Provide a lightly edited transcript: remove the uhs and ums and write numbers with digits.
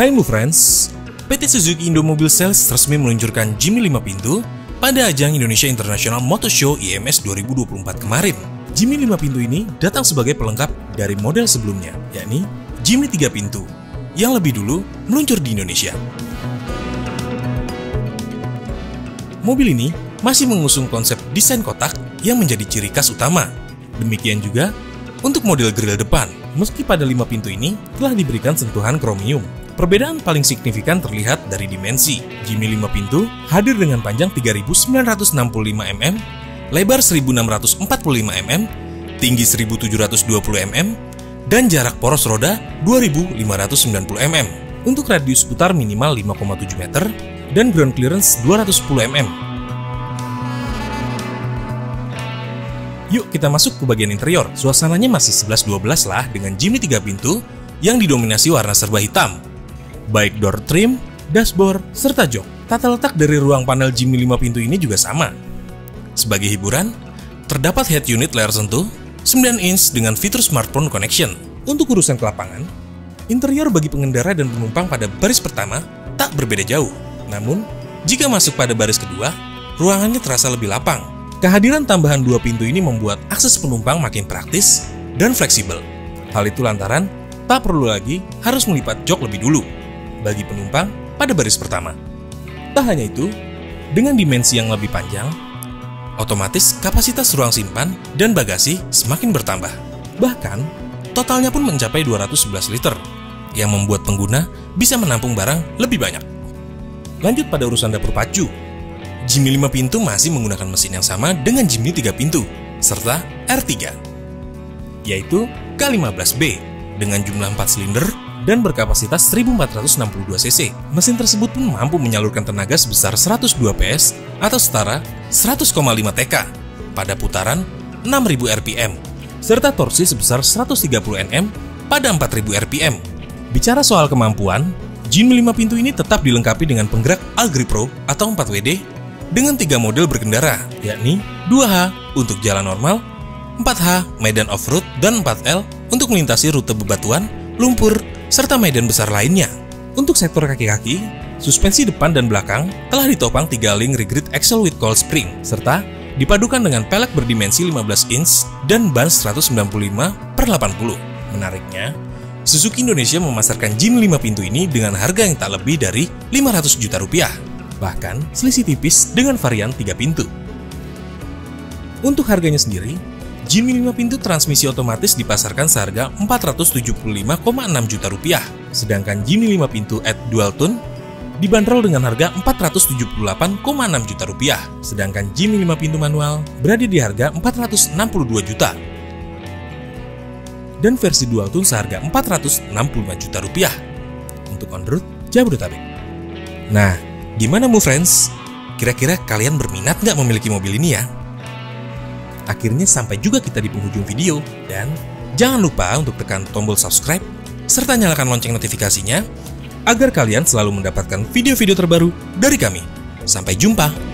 Hai Mu Friends, PT Suzuki Indomobil Sales resmi meluncurkan Jimny 5 pintu pada ajang Indonesia International Motor Show IMS 2024 kemarin. Jimny 5 pintu ini datang sebagai pelengkap dari model sebelumnya, yakni Jimny 3 pintu, yang lebih dulu meluncur di Indonesia. Mobil ini masih mengusung konsep desain kotak yang menjadi ciri khas utama. Demikian juga untuk model grill depan, meski pada 5 pintu ini telah diberikan sentuhan kromium. Perbedaan paling signifikan terlihat dari dimensi. Jimny 5 pintu hadir dengan panjang 3.965 mm, lebar 1.645 mm, tinggi 1.720 mm, dan jarak poros roda 2.590 mm. Untuk radius putar minimal 5,7 meter dan ground clearance 210 mm. Yuk kita masuk ke bagian interior. Suasananya masih 11-12 lah dengan Jimny 3 pintu yang didominasi warna serba hitam. Baik door trim, dashboard, serta jok. Tata letak dari ruang panel Jimny 5 pintu ini juga sama. Sebagai hiburan, terdapat head unit layar sentuh 9 inch dengan fitur smartphone connection. Untuk urusan kelapangan, interior bagi pengendara dan penumpang pada baris pertama tak berbeda jauh. Namun, jika masuk pada baris kedua, ruangannya terasa lebih lapang. Kehadiran tambahan 2 pintu ini membuat akses penumpang makin praktis dan fleksibel. Hal itu lantaran tak perlu lagi harus melipat jok lebih dulu bagi penumpang pada baris pertama. Tak hanya itu, dengan dimensi yang lebih panjang, otomatis kapasitas ruang simpan dan bagasi semakin bertambah. Bahkan, totalnya pun mencapai 211 liter, yang membuat pengguna bisa menampung barang lebih banyak. Lanjut pada urusan dapur pacu. Jimny 5 pintu masih menggunakan mesin yang sama dengan Jimny 3 pintu, serta R3, yaitu K15B, dengan jumlah 4 silinder dan berkapasitas 1462 cc. Mesin tersebut pun mampu menyalurkan tenaga sebesar 102 PS atau setara 100,5 TK pada putaran 6000 rpm, serta torsi sebesar 130 Nm pada 4000 rpm. Bicara soal kemampuan, Jimny 5 pintu ini tetap dilengkapi dengan penggerak Allegri Pro atau 4WD dengan 3 model berkendara, yakni 2H untuk jalan normal, 4H medan off-road, dan 4L untuk melintasi rute bebatuan, lumpur, serta medan besar lainnya. Untuk sektor kaki-kaki, suspensi depan dan belakang telah ditopang 3 link regrid axle with coil spring, serta dipadukan dengan pelek berdimensi 15 inch dan ban 195/80. Menariknya, Suzuki Indonesia memasarkan Jimny 5 pintu ini dengan harga yang tak lebih dari 500 juta rupiah. Bahkan selisih tipis dengan varian 3 pintu. Untuk harganya sendiri, Jimny 5 pintu transmisi otomatis dipasarkan seharga 475,6 juta rupiah, sedangkan Jimny 5 pintu at dual tone dibanderol dengan harga 478,6 juta rupiah, sedangkan Jimny 5 pintu manual berada di harga 462 juta, dan versi dual tone seharga 465 juta rupiah untuk on road Jabodetabek. Nah, gimana Mu Friends? Kira-kira kalian berminat nggak memiliki mobil ini ya? Akhirnya sampai juga kita di penghujung video, dan jangan lupa untuk tekan tombol subscribe serta nyalakan lonceng notifikasinya agar kalian selalu mendapatkan video-video terbaru dari kami. Sampai jumpa!